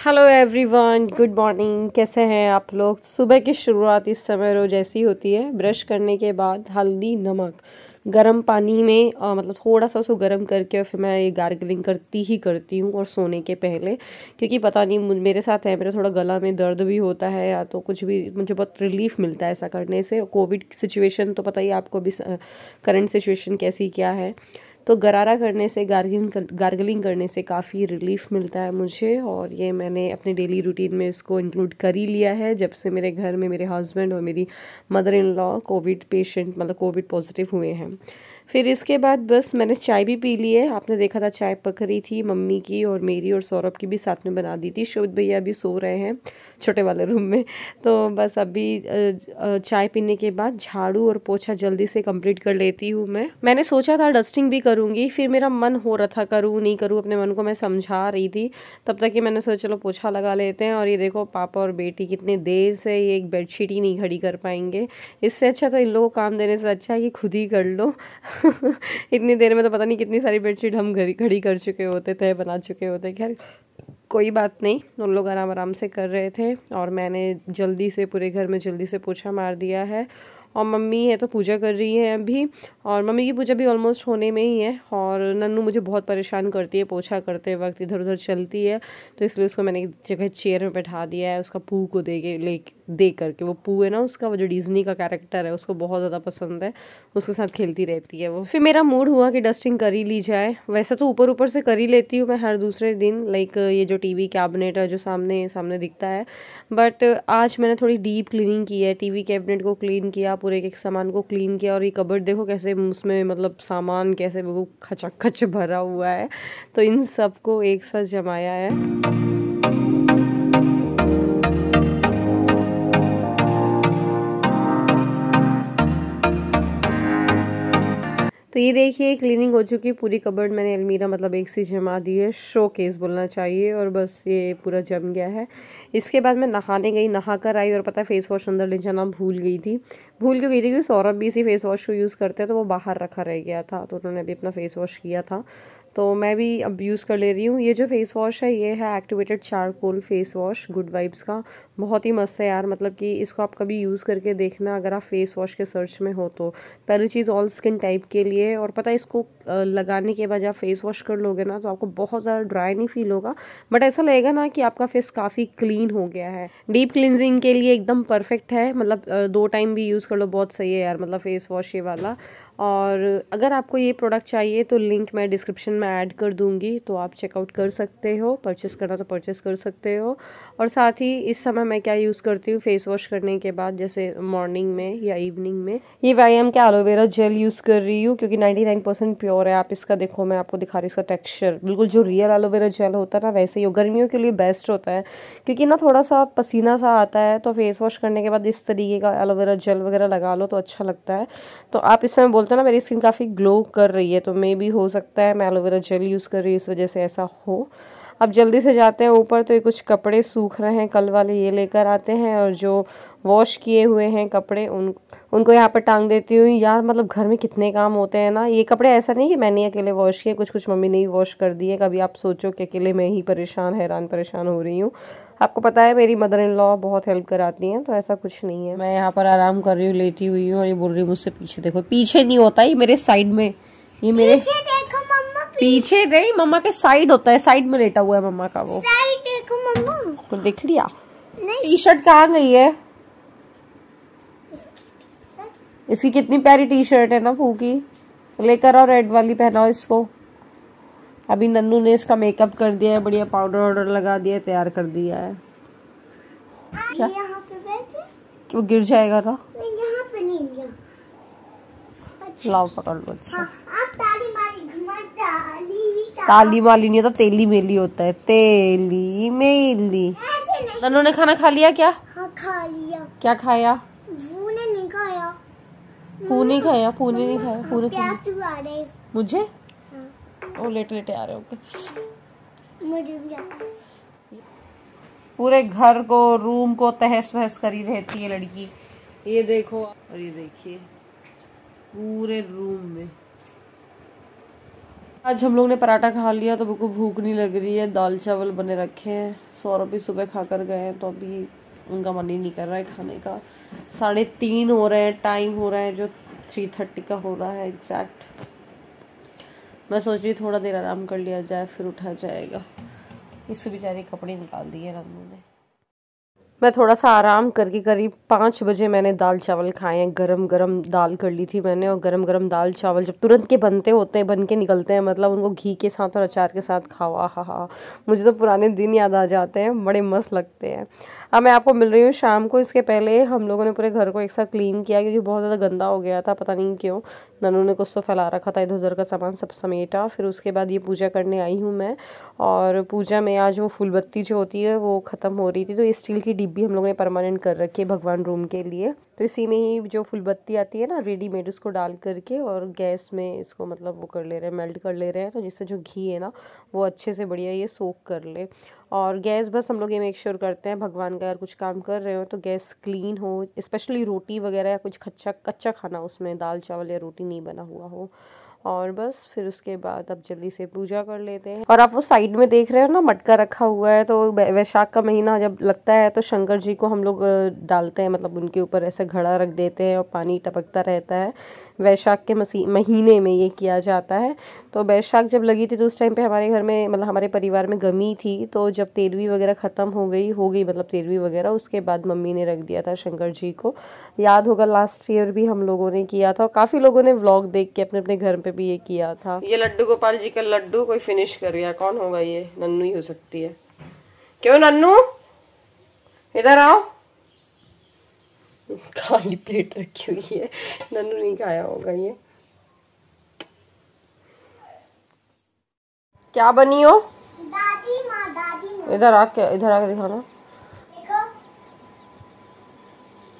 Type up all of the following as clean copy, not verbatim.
Hello everyone, good morning. कैसे हैं आप लोग? सुबह की शुरुआत इस समय रोज ऐसी होती है। ब्रश करने के बाद हल्दी नमक गर्म पानी में मतलब थोड़ा सा उसको गर्म करके और फिर मैं ये गार्गलिंग करती हूँ और सोने के पहले, क्योंकि पता नहीं मेरे साथ है, मेरा थोड़ा गला में दर्द भी होता है या तो कुछ भी, मुझे बहुत रिलीफ मिलता है ऐसा करने से। कोविड सिचुएशन तो पता ही आपको भी, करंट सिचुएशन कैसी क्या है, तो गरारा करने से, गार्गलिंग करने से काफ़ी रिलीफ मिलता है मुझे। और ये मैंने अपने डेली रूटीन में इसको इंक्लूड कर ही लिया है जब से मेरे घर में मेरे हस्बैंड और मेरी mother in law Covid patient, मतलब कोविड पॉजिटिव हुए हैं। फिर इसके बाद बस मैंने चाय भी पी ली है। आपने देखा था चाय पक रही थी, मम्मी की और मेरी और सौरभ की भी साथ में बना दी थी। शोभित भैया अभी सो रहे हैं छोटे वाले रूम में। तो बस अभी चाय पीने के बाद झाड़ू और पोछा जल्दी से कंप्लीट कर लेती हूँ। मैंने सोचा था डस्टिंग भी करूँगी, फिर मेरा मन हो रहा था करूँ नहीं करूँ, अपने मन को मैं समझा रही थी। तब तक कि मैंने सोचा चलो पोछा लगा लेते हैं। और ये देखो पापा और बेटी कितने देर से ये एक बेडशीट ही नहीं खड़ी कर पाएंगे। इससे अच्छा तो इन लोगों को काम देने से अच्छा है कि खुद ही कर लो। इतनी देर में तो पता नहीं कितनी सारी बेडशीट हम खड़ी कर चुके होते थे, बना चुके होते। खैर कोई बात नहीं, उन लोग आराम आराम से कर रहे थे और मैंने जल्दी से पूरे घर में जल्दी से पोछा मार दिया है। और मम्मी है तो पूजा कर रही है अभी, और मम्मी की पूजा भी ऑलमोस्ट होने में ही है। और नन्नू मुझे बहुत परेशान करती है पोछा करते वक्त, इधर उधर चलती है, तो इसलिए उसको मैंने एक जगह चेयर में बैठा दिया है। उसका पू को दे करके, वो पू है ना उसका, वो जो डिज्नी का कैरेक्टर है, उसको बहुत ज़्यादा पसंद है, उसके साथ खेलती रहती है वो। फिर मेरा मूड हुआ कि डस्टिंग कर ही ली जाए। वैसे तो ऊपर ऊपर से कर ही लेती हूँ मैं हर दूसरे दिन, लाइक ये जो टीवी कैबिनेट है जो सामने सामने दिखता है, बट आज मैंने थोड़ी डीप क्लीनिंग की है। टीवी कैबिनेट को क्लीन किया, पूरे एक सामान को क्लीन किया। और ये कबर्ड देखो कैसे उसमें मतलब सामान कैसे वो खचाखच भरा हुआ है, तो इन सबको एक साथ जमाया है। तो ये देखिए क्लीनिंग हो चुकी है पूरी। कबर्ड मैंने अलमीरा मतलब एक सी जमा दी है, शो केस बोलना चाहिए, और बस ये पूरा जम गया है। इसके बाद मैं नहाने गई, नहा कर आई और पता है फेस वॉश अंदर ले जाना भूल गई थी क्योंकि सौरभ भी इसी फेस वॉश को यूज़ करते हैं, तो वो बाहर रखा रह गया था, तो उन्होंने भी अपना फेस वॉश किया था, तो मैं भी अब यूज़ कर ले रही हूँ। ये जो फेस वॉश है ये है activated charcoal face wash, good vibes का। बहुत ही मस्त है यार, मतलब कि इसको आप कभी यूज़ करके देखना अगर आप फेस वॉश के सर्च में हो तो। पहली चीज़ ऑल स्किन टाइप के लिए, और पता है इसको लगाने के बाद जब फेस वॉश कर लोगे ना तो आपको बहुत ज़्यादा ड्राई नहीं फील होगा, बट ऐसा लगेगा ना कि आपका फेस काफ़ी क्लीन हो गया है। डीप क्लिनजिंग के लिए एकदम परफेक्ट है, मतलब 2 टाइम भी यूज़ कर लो, बहुत सही है यार, मतलब फेस वॉश ये वाला। और अगर आपको ये प्रोडक्ट चाहिए तो लिंक मैं डिस्क्रिप्शन में ऐड कर दूंगी, तो आप चेकआउट कर सकते हो, परचेस करना तो परचेस कर सकते हो। और साथ ही इस समय मैं क्या यूज़ करती हूँ फेस वॉश करने के बाद, जैसे मॉर्निंग में या इवनिंग में, ये व्यायाम का एलोवेरा जेल यूज़ कर रही हूँ, क्योंकि 99% प्योर है। आप इसका देखो, मैं आपको दिखा रही हूँ इसका टेक्स्चर, बिल्कुल जो रियल एलोवेरा जेल होता है ना वैसे ही हो। गर्मियों के लिए बेस्ट होता है, क्योंकि ना थोड़ा सा पसीना सा आता है, तो फेस वॉश करने के बाद इस तरीके का एलोवेरा जेल वगैरह लगा लो तो अच्छा लगता है। तो आप इस समय बोलते हैं ना मेरी स्किन काफ़ी ग्लो कर रही है, तो मे भी हो सकता है मैं एलोवेरा जेल यूज़ कर रही हूँ इस वजह से ऐसा हो। अब जल्दी से जाते हैं ऊपर, तो ये कुछ कपड़े सूख रहे हैं, कल वाले ये लेकर आते हैं, और जो वॉश किए हुए हैं कपड़े उनको यहाँ पर टांग देती हूँ। यार मतलब घर में कितने काम होते हैं ना। ये कपड़े ऐसा नहीं कि मैंने अकेले वॉश किए, कुछ कुछ मम्मी ने ही वॉश कर दिए। कभी आप सोचो कि अकेले मैं ही हैरान परेशान हो रही हूँ। आपको पता है मेरी मदर इन लॉ बहुत हेल्प कराती हैं, तो ऐसा कुछ नहीं है। मैं यहाँ पर आराम कर रही हूँ, लेटी हुई हूँ, और ये बोल रही हूँ मुझसे पीछे देखो। पीछे नहीं होता, ये मेरे साइड में, ये मेरे पीछे देखो मम्मा, पीछे नहीं, मम्मा के साइड होता है, साइड में लेटा हुआ है मम्मा का वो। साइड देखो मम्मा। तो देख लिया। टी शर्ट कहाँ गई है? इसकी कितनी प्यारी टी शर्ट है ना फूकी, लेकर आओ रेड वाली, पहनाओ इसको। अभी नन्नू ने इसका मेकअप कर दिया है, बढ़िया पाउडर वाउडर लगा दिया, तैयार कर दिया है। क्या यहाँ पे बैठे, वो गिर जाएगा ना? यहाँ पे नहीं गया। अच्छा। लाओ पकड़ लो। अच्छा हाँ, आप ताली माली घुमा, ताली माली नहीं होता, तेली मेली होता है, तेली मेली। नन्नू ने खाना खा लिया क्या? हाँ खा लिया। क्या खाया? फूने नहीं खाया। फूने खाया, फूने नहीं खाया, फूने प्यास आ रहे मुझे। हाँ। ओ लेटे लेटे आ रहे होके। मुझे भी आता है। पूरे घर को, रूम को तहस नहस करी रहती है लड़की। ये देखो, और ये देखिए पूरे रूम में आज हम लोग ने पराठा खा लिया तो बिल्कुल भूख नहीं लग रही है। दाल चावल बने रखे हैं। सौरभ भी सुबह खा कर गए हैं तो अभी उनका मन ही नहीं कर रहा है खाने का। 3:30 हो रहे हैं, टाइम हो रहा है जो 3:30 का हो रहा है एग्जैक्ट। मैं सोच रही थोड़ा देर आराम कर लिया जाए फिर उठा जाएगा। इससे बेचारे कपड़े निकाल दिए नन्नू ने। मैं थोड़ा सा आराम करके करीब 5 बजे मैंने दाल चावल खाए हैं। गरम गरम दाल कर ली थी मैंने, और गरम गरम दाल चावल जब तुरंत के बनते होते हैं, बन के निकलते हैं, मतलब उनको घी के साथ और अचार के साथ खाओ, आहा हा। मुझे तो पुराने दिन याद आ जाते हैं, बड़े मस्त लगते हैं। अब मैं आपको मिल रही हूँ शाम को। इसके पहले हम लोगों ने पूरे घर को एक साथ क्लीन किया क्योंकि बहुत ज़्यादा गंदा हो गया था, पता नहीं क्यों। नन्नू ने कुछ तो फैला रखा था, इधर उधर का सामान सब समेटा। फिर उसके बाद ये पूजा करने आई हूँ मैं, और पूजा में आज वो फूलबत्ती जो होती है वो ख़त्म हो रही थी, तो ये स्टील की डिब्बी हम लोगों ने परमानेंट कर रखी है भगवान रूम के लिए। तो इसी में ही जो फूलबत्ती आती है ना रेडीमेड, उसको डाल करके और गैस में इसको मतलब वो कर ले रहे हैं, मेल्ट कर ले रहे हैं, तो जिससे जो घी है ना वो अच्छे से बढ़िया ये सोक कर ले। और गैस बस हम लोग ये मेक श्योर करते हैं भगवान का अगर कुछ काम कर रहे हो तो गैस क्लीन हो, स्पेशली रोटी वगैरह या कुछ कच्चा खाना उसमें दाल चावल या रोटी नहीं बना हुआ हो। और बस फिर उसके बाद अब जल्दी से पूजा कर लेते हैं। और आप वो साइड में देख रहे हो ना मटका रखा हुआ है, तो वैशाख का महीना जब लगता है तो शंकर जी को हम लोग डालते हैं, मतलब उनके ऊपर ऐसे घड़ा रख देते हैं और पानी टपकता रहता है। वैशाख के महीने में ये किया जाता है। तो वैशाख जब लगी थी तो उस टाइम पे हमारे घर में, मतलब हमारे परिवार में गमी थी, तो जब 13वीं वगैरह ख़त्म हो गई मतलब 13वीं वगैरह, उसके बाद मम्मी ने रख दिया था शंकर जी को। याद होगा लास्ट ईयर भी हम लोगों ने किया था, और काफ़ी लोगों ने व्लॉग देख के अपने अपने घर पे भी ये किया था। ये लड्डू गोपाल जी का लड्डू कोई फिनिश कर गया, कौन होगा ये? नन्नू ही हो सकती है। क्यों नन्नू, इधर आओ। खाली प्लेट रखी हुई है, नन्नू नहीं खाया होगा ये। क्या बनी हो? दादी माँ। इधर आके दिखाना।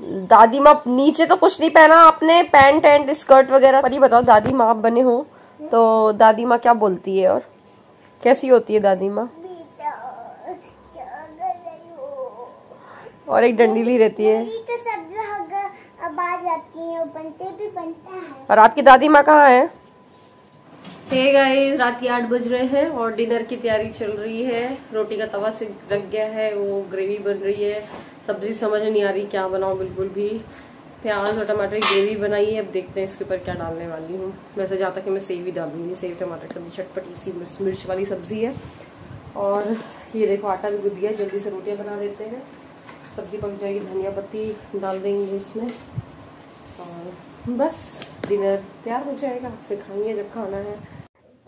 दादी माँ नीचे तो कुछ नहीं पहना आपने, पैंट एंड स्कर्ट वगैरह। पर ये बताओ दादी माँ आप बने हो तो दादी माँ क्या बोलती है और कैसी होती है दादी माँ? और एक डंडीली रहती है तो सब अब आ जाती है, बनते भी बनता है। और आपकी दादी माँ कहाँ है? हे गाइस, रात के 8 बज रहे हैं और डिनर की तैयारी चल रही है। रोटी का तवा से रख गया है, वो ग्रेवी बन रही है। सब्जी समझ नहीं आ रही क्या बनाऊं बिल्कुल भी। प्याज और टमाटर की ग्रेवी बनाई है, अब देखते हैं इसके ऊपर क्या डालने वाली हूँ। वैसे जहाँ तक कि मैं सेव ही डालूंगी, सेव टमाटर की सब्जी चटपटी सी मिर्च वाली सब्जी है। और ये देखो आटा भी गुद गया, जल्दी से रोटियाँ बना देते हैं, सब्जी पक जाएगी। धनिया पत्ती डाल देंगे इसमें और बस डिनर तैयार हो जाएगा, फिर खाएंगे जब खाना है।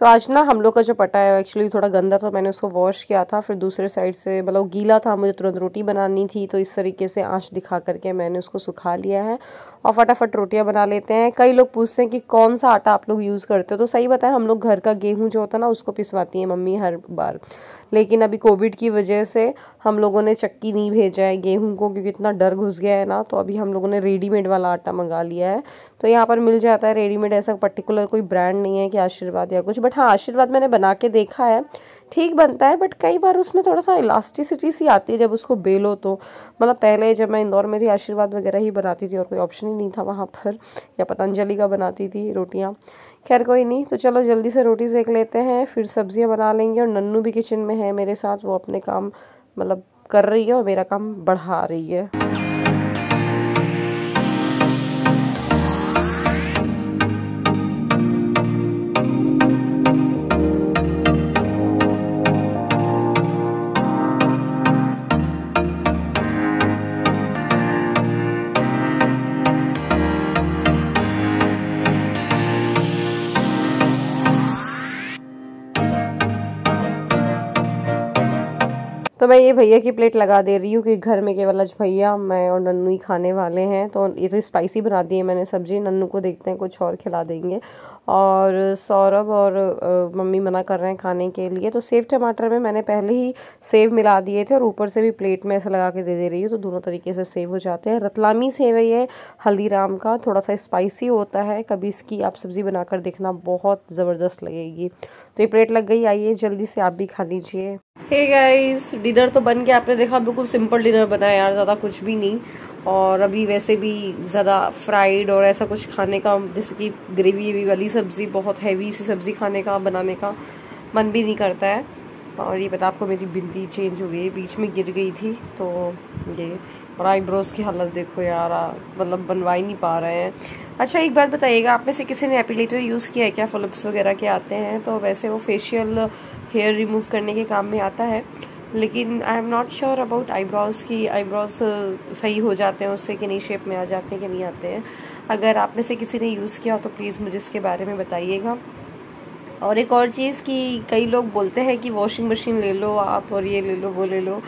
तो आज ना हम लोग का जो पटा है एक्चुअली थोड़ा गंदा था, मैंने उसको वॉश किया था, फिर दूसरे साइड से मतलब गीला था, मुझे तुरंत रोटी बनानी थी, तो इस तरीके से आंच दिखा करके मैंने उसको सुखा लिया है और फटाफट रोटियां बना लेते हैं। कई लोग पूछते हैं कि कौन सा आटा आप लोग यूज़ करते हो, तो सही बताएं हम लोग घर का गेहूं जो होता है ना उसको पिसवाती है मम्मी हर बार। लेकिन अभी कोविड की वजह से हम लोगों ने चक्की नहीं भेजा है गेहूं को, क्योंकि इतना डर घुस गया है ना, तो अभी हम लोगों ने रेडीमेड वाला आटा मंगा लिया है। तो यहाँ पर मिल जाता है रेडीमेड, ऐसा पर्टिकुलर कोई ब्रांड नहीं है कि आशीर्वाद या कुछ, बट हाँ आशीर्वाद मैंने बना के देखा है, ठीक बनता है। बट कई बार उसमें थोड़ा सा इलास्टिसिटी सी आती है जब उसको बेलो तो। मतलब पहले जब मैं इंदौर में थी आशीर्वाद वगैरह ही बनाती थी और कोई ऑप्शन ही नहीं था वहाँ पर, या पतंजलि का बनाती थी रोटियाँ। खैर कोई नहीं, तो चलो जल्दी से रोटी सेक लेते हैं, फिर सब्जियां बना लेंगे। और नन्नू भी किचन में है मेरे साथ, वो अपने काम मतलब कर रही है और मेरा काम बढ़ा रही है। तो मैं ये भैया की प्लेट लगा दे रही हूँ कि घर में केवल आज भैया, मैं और नन्नू ही खाने वाले हैं। तो ये तो स्पाइसी बना दी है मैंने सब्जी, नन्नू को देखते हैं कुछ और खिला देंगे। और सौरभ और मम्मी मना कर रहे हैं खाने के लिए, तो सेव टमाटर में मैंने पहले ही सेव मिला दिए थे और ऊपर से भी प्लेट में ऐसे लगा के दे रही हूँ, तो दोनों तरीके से सेव हो जाते हैं। रतलामी सेव है ये, हल्दीराम का, थोड़ा सा स्पाइसी होता है। कभी इसकी आप सब्ज़ी बनाकर देखना, बहुत ज़बरदस्त लगेगी। तो ये प्लेट लग गई, आइए जल्दी से आप भी खा लीजिए। हे गाइस, डिनर तो बन गया, आपने देखा बिल्कुल सिंपल डिनर बना है यार, ज़्यादा कुछ भी नहीं। और अभी वैसे भी ज़्यादा फ्राइड और ऐसा कुछ खाने का, जैसे कि ग्रेवी वाली सब्ज़ी, बहुत हैवी सी सब्ज़ी खाने का, बनाने का मन भी नहीं करता है। और ये पता आपको मेरी बिंदी चेंज हो गई, बीच में गिर गई थी, तो ये। और आईब्रोज़ की हालत देखो यार, मतलब बनवा ही नहीं पा रहे हैं। अच्छा एक बात बताइएगा, आप में से किसी ने एपिलेटर यूज़ किया है क्या? फिलिप्स वगैरह के आते हैं, तो वैसे वो फेशियल हेयर रिमूव करने के काम में आता है, लेकिन I am not sure about eyebrows की। आईब्रोज़ सही हो जाते हैं उससे कि नहीं, शेप में आ जाते हैं कि नहीं आते हैं? अगर आप में से किसी ने यूज़ किया हो तो प्लीज़ मुझे इसके बारे में बताइएगा। और एक और चीज़ कि कई लोग बोलते हैं कि वॉशिंग मशीन ले लो आप, और ये ले लो वो ले लो।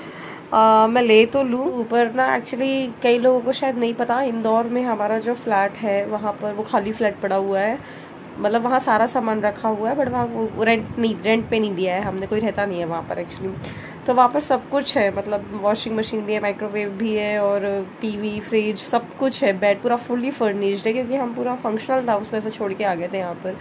मैं ले तो लूँ, पर ना एक्चुअली कई लोगों को शायद नहीं पता, इंदौर में हमारा जो फ्लैट है वहाँ पर वो खाली फ्लैट पड़ा हुआ है, मतलब वहाँ सारा सामान रखा हुआ है, बट वहाँ वो रेंट पे नहीं दिया है हमने, कोई रहता नहीं है वहाँ पर एक्चुअली। तो वहाँ पर सब कुछ है, मतलब वॉशिंग मशीन भी है, माइक्रोवेव भी है, और टीवी, फ्रिज, सब कुछ है। बेड पूरा फुल्ली फर्निश्ड है, क्योंकि हम पूरा फंक्शनल था उसको ऐसे छोड़ के आ गए थे यहाँ पर।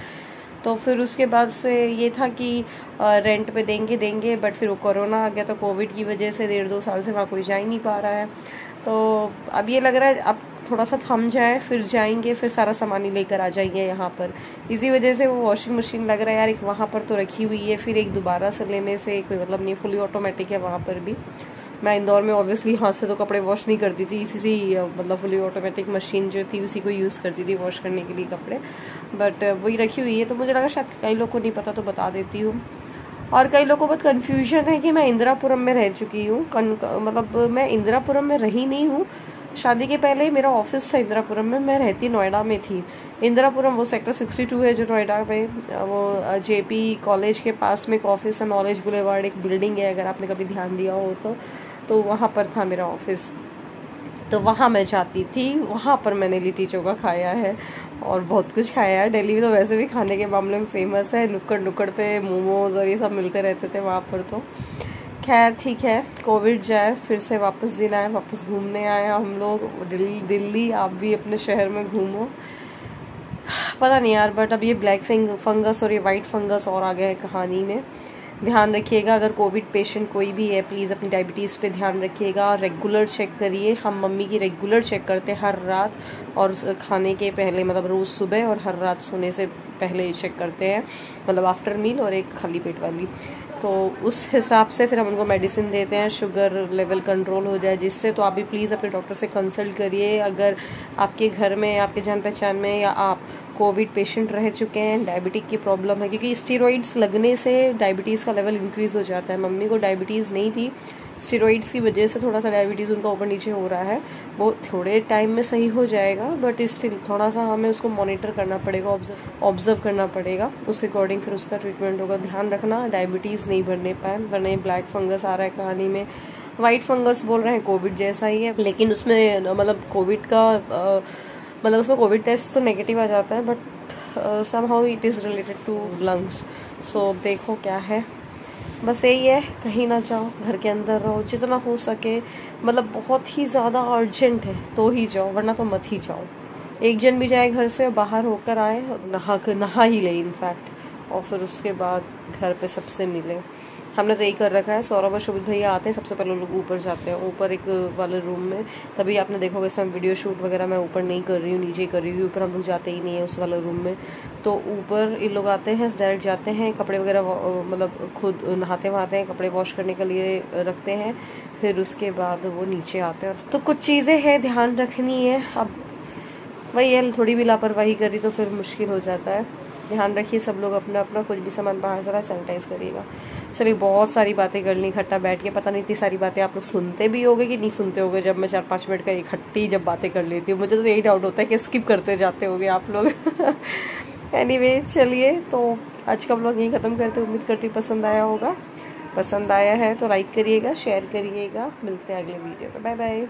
तो फिर उसके बाद से ये था कि रेंट पे देंगे, बट फिर वो कोरोना आ गया, तो कोविड की वजह से 1.5-2 साल से वहाँ कोई जा ही नहीं पा रहा है। तो अब ये लग रहा है अब थोड़ा सा थम जाए, फिर जाएंगे, फिर सारा सामान ही लेकर आ जाएंगे यहाँ पर। इसी वजह से वो वॉशिंग मशीन लग रहा है यार, एक वहाँ पर तो रखी हुई है, फिर एक दोबारा से लेने से कोई मतलब नहीं, फुली ऑटोमेटिक है वहाँ पर भी। मैं इंदौर में ऑब्वियसली हाथ से तो कपड़े वॉश नहीं करती थी, इसी से मतलब फुली ऑटोमेटिक मशीन जो थी उसी को यूज़ करती थी वॉश करने के लिए कपड़े, बट वही रखी हुई है। तो मुझे लगा शायद कई लोग को नहीं पता, तो बता देती हूँ। और कई लोगों को बहुत कन्फ्यूजन है कि मैं इंदिरापुरम में रह चुकी हूँ, मतलब मैं इंदिरापुरम में रही नहीं हूँ। शादी के पहले मेरा ऑफिस था इंदिरापुरम में, मैं रहती नोएडा में थी। इंदिरापुरम वो सेक्टर 62 है जो नोएडा में, वो जेपी कॉलेज के पास में एक ऑफिस है, नॉलेज बुलेवार्ड एक बिल्डिंग है, अगर आपने कभी ध्यान दिया हो तो वहाँ पर था मेरा ऑफिस। तो वहाँ मैं जाती थी, वहाँ पर मैंने लिट्टी चोखा खाया है और बहुत कुछ खाया है। दिल्ली में तो वैसे भी खाने के मामले में फेमस है, नुक्कड़ पे मोमोज़ और ये सब मिलते रहते थे वहाँ पर। तो खैर ठीक है, कोविड जाए, फिर से वापस दिन आए, वापस घूमने आए हम लोग दिल्ली। आप भी अपने शहर में घूमो। पता नहीं यार, बट अब ये ब्लैक फंगस और ये वाइट फंगस और आ गया है कहानी में। ध्यान रखिएगा, अगर कोविड पेशेंट कोई भी है प्लीज़ अपनी डायबिटीज़ पे ध्यान रखिएगा, रेगुलर चेक करिए। हम मम्मी की रेगुलर चेक करते हैं हर रात, और खाने के पहले, मतलब रोज़ सुबह, और हर रात सोने से पहले चेक करते हैं, मतलब आफ्टर मील और एक खाली पेट वाली। तो उस हिसाब से फिर हम उनको मेडिसिन देते हैं, शुगर लेवल कंट्रोल हो जाए जिससे। तो आप भी प्लीज़ अपने डॉक्टर से कंसल्ट करिए, अगर आपके घर में, आपके जान पहचान में, या आप कोविड पेशेंट रह चुके हैं, डायबिटिक की प्रॉब्लम है, क्योंकि स्टेरॉइड्स लगने से डायबिटीज़ का लेवल इंक्रीज़ हो जाता है। मम्मी को डायबिटीज़ नहीं थी, स्टेरॉइड्स की वजह से थोड़ा सा डायबिटीज़ उनका ऊपर नीचे हो रहा है। वो थोड़े टाइम में सही हो जाएगा, बट स्टिल थोड़ा सा हमें उसको मॉनिटर करना पड़ेगा, ऑब्जर्व करना पड़ेगा, उस अकॉर्डिंग फिर उसका ट्रीटमेंट होगा। ध्यान रखना डायबिटीज़ नहीं बढ़ने पाए, वरना ब्लैक फंगस आ रहा है कहानी में। वाइट फंगस बोल रहे हैं कोविड जैसा ही है, लेकिन उसमें मतलब कोविड का मतलब उसमें कोविड टेस्ट तो नेगेटिव आ जाता है, but somehow it is related to lungs. So देखो क्या है, बस यही है, कहीं ना जाओ, घर के अंदर रहो जितना हो सके। मतलब बहुत ही ज़्यादा अर्जेंट है तो ही जाओ, वरना तो मत ही जाओ। एक जन भी जाए घर से, बाहर होकर आए, नहा ही ले इनफैक्ट, और फिर उसके बाद घर पे सबसे मिले। हमने तो यही कर रखा है, सौरभ और शोभित भैया आते हैं, सबसे पहले लोग ऊपर जाते हैं, ऊपर एक वाले रूम में। तभी आपने देखोगे इस टाइम वीडियो शूट वगैरह मैं ऊपर नहीं कर रही हूँ, नीचे कर रही हूँ, ऊपर हम लोग जाते ही नहीं है उस वाले रूम में। तो ऊपर ये लोग आते हैं, डायरेक्ट जाते हैं, कपड़े वगैरह मतलब खुद नहाते वहाते हैं, कपड़े वॉश करने के लिए रखते हैं, फिर उसके बाद वो नीचे आते हैं। तो कुछ चीज़ें हैं ध्यान रखनी है, अब वही है, थोड़ी भी लापरवाही करी तो फिर मुश्किल हो जाता है। ध्यान रखिए सब लोग अपना अपना, कुछ भी सामान बाहर से सैनिटाइज करिएगा। चलिए, बहुत सारी बातें कर ली इकट्ठा बैठ के, पता नहीं इतनी सारी बातें आप लोग सुनते भी होगे कि नहीं सुनते होगे, जब मैं 4-5 मिनट का इकट्ठी जब बातें कर लेती हूँ। मुझे तो यही डाउट होता है कि स्किप करते जाते होगे आप लोग। एनीवे, चलिए तो आज का व्लॉग यहीं ख़त्म करते, उम्मीद करती हूँ पसंद आया होगा। पसंद आया है तो लाइक करिएगा, शेयर करिएगा। मिलते हैं अगले वीडियो में, बाय बाय।